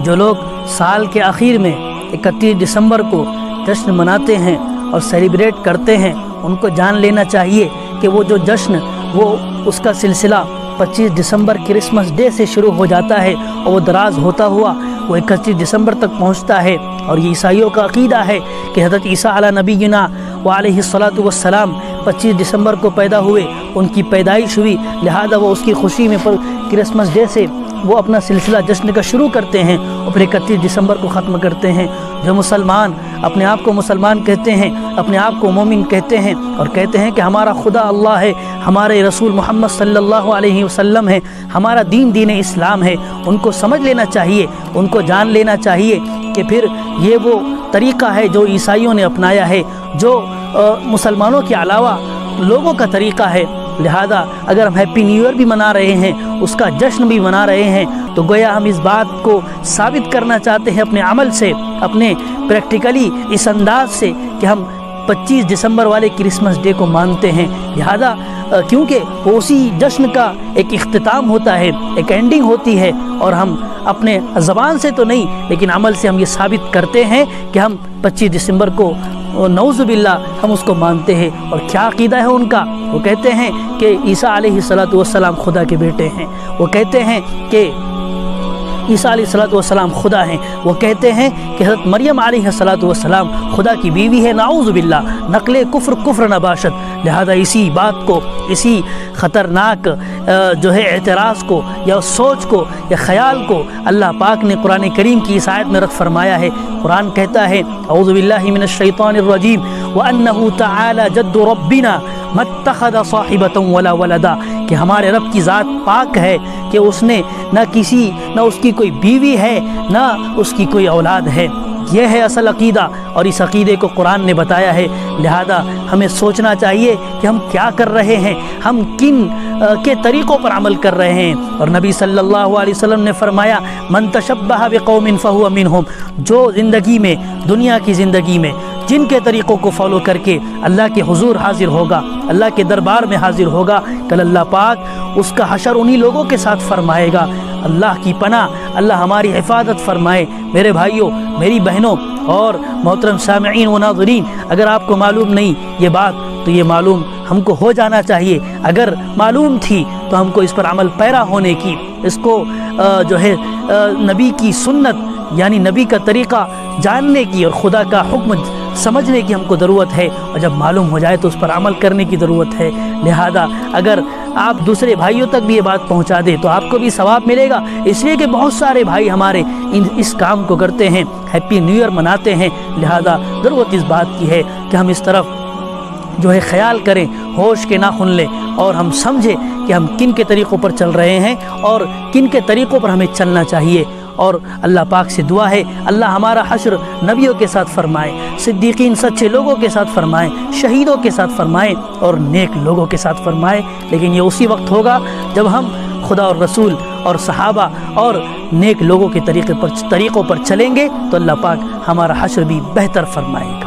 جو لوگ سال کے آخر میں 31 دسمبر کو جشن مناتے ہیں اور سیلیبریٹ کرتے ہیں، ان کو جان لینا چاہیے کہ وہ جو جشن وہ اس کا سلسلہ 25 دسمبر کرسمس ڈے سے شروع ہو جاتا ہے اور وہ دراز ہوتا ہوا وہ 31 دسمبر تک پہنچتا ہے۔ اور یہ عیسائیوں کا عقیدہ ہے کہ حضرت عیسیٰ علیہ نبینا وعلیہ الصلاۃ والسلام 25 دسمبر کو پیدا ہوئے، ان کی پیدائش ہوئی، لہذا وہ اس کی خوشی میں کرسمس ڈے سے وہ اپنا سلسلہ جشن کا شروع کرتے ہیں اور پھر 31 دسمبر کو ختم کرتے ہیں۔ جو مسلمان اپنے آپ کو مسلمان کہتے ہیں، اپنے آپ کو مومن کہتے ہیں اور کہتے ہیں کہ ہمارا خدا اللہ ہے، ہمارے رسول محمد صلی اللہ علیہ وسلم ہے، ہمارا دین اسلام ہے، ان کو سمجھ لینا چاہیے، ان کو جان لینا چاہیے کہ پھر یہ وہ طریقہ ہے جو عیسائیوں نے اپنایا ہے، جو مسلمانوں کے علاوہ لوگوں کا طریقہ ہے۔ لہذا اگر ہم ہیپی نیو ایئر بھی منا رہے ہیں، اس کا جشن بھی منا رہے ہیں، تو گویا ہم اس بات کو ثابت کرنا چاہتے ہیں اپنے عمل سے، اپنے پریکٹیکلی اس انداز سے کہ ہم 25 دسمبر والے کرسمس ڈے کو مانتے ہیں۔ لہذا کیونکہ وہ اسی جشن کا ایک اختتام ہوتا ہے، ایک اینڈنگ ہوتی ہے، اور ہم اپنے زبان سے تو نہیں لیکن عمل سے ہم یہ ثابت کرتے ہیں کہ ہم 25 دسمبر کو نعوذ باللہ ہم اس کو مانتے ہیں۔ اور کیا عقیدہ ہے ان کا؟ وہ کہتے ہیں کہ عیسیٰ علیہ الصلاۃ والسلام خدا کے بیٹے ہیں، وہ کہتے ہیں کہ عیسیٰ علیہ الصلاۃ والسلام خدا ہیں، وہ کہتے ہیں کہ حضرت مریم علیہ الصلاۃ والسلام خدا کی بیوی ہے، نعوذ باللہ، نقل کفر نباشت۔ لہذا اسی بات کو، اسی خطرناک جو ہے اعتراض کو یا سوچ کو یا خیال کو اللہ پاک نے قرآن کریم کی اس آیت میں رد فرمایا ہے۔ قرآن کہتا ہے اعوذ باللہ من الشیطان الرجیم وَأَنَّهُ تَعَالَى جَدُّ رَبِّنَا مَا اتَّخَذَ صَاحِبَةً وَلَا وَلَدًا، کہ ہمارے رب کی ذات پاک ہے کہ اس نے نہ اس کی کوئی بیوی ہے نہ اس کی کوئی اولاد ہے۔ یہ ہے اصل عقیدہ اور اس عقیدے کو قرآن نے بتایا ہے۔ لہذا ہمیں سوچنا چاہیے کہ ہم کیا کر رہے ہیں، ہم کن کے طریقوں پر عمل کر رہے ہیں۔ اور نبی صلی اللہ علیہ وسلم نے فرمایا من تشبہ بقوم فہو منہم، جو زندگی میں، دنیا کی زندگی میں جن کے طریقوں کو فالو کر کے اللہ کے حضور حاضر ہوگا، اللہ کے دربار میں حاضر ہوگا، کل اللہ پاک اس کا حشر انہی لوگوں کے ساتھ فرمائے گا۔ اللہ کی پناہ، اللہ ہماری حفاظت فرمائے۔ میرے بھائیوں، میری بہنوں اور محترم سامعین و ناظرین، اگر آپ کو معلوم نہیں یہ بات تو یہ معلوم ہم کو ہو جانا چاہیے۔ اگر معلوم تھی تو ہم کو اس پر عمل پیرا ہونے کی، اس کو جو ہے نبی کی سنت یعنی نبی کا طریقہ جاننے کی اور خدا کا حکم سمجھنے کی ہم کو ضرورت ہے، اور جب معلوم ہو جائے تو اس پر عمل کرنے کی ضرورت ہے۔ لہذا اگر آپ دوسرے بھائیوں تک بھی یہ بات پہنچا دیں تو آپ کو بھی ثواب ملے گا، اس لیے کہ بہت سارے بھائی ہمارے اس کام کو کرتے ہیں، ہیپی نیو ایئر مناتے ہیں۔ لہذا ضرورت اس بات کی ہے کہ ہم اس طرف جو ہے خیال کریں، ہوش کے ناخن لیں اور ہم سمجھیں کہ ہم کن کے طریقوں پر چل رہے ہیں اور کن کے طریقوں پر ہمیں چلنا چاہیے۔ اور اللہ پاک سے دعا ہے اللہ ہمارا حشر نبیوں کے ساتھ فرمائے، صدیقین سچے لوگوں کے ساتھ فرمائے، شہیدوں کے ساتھ فرمائے اور نیک لوگوں کے ساتھ فرمائے۔ لیکن یہ اسی وقت ہوگا جب ہم خدا اور رسول اور صحابہ اور نیک لوگوں کے طریقوں پر چلیں گے تو اللہ پاک ہمارا حشر بھی بہتر فرمائے گا۔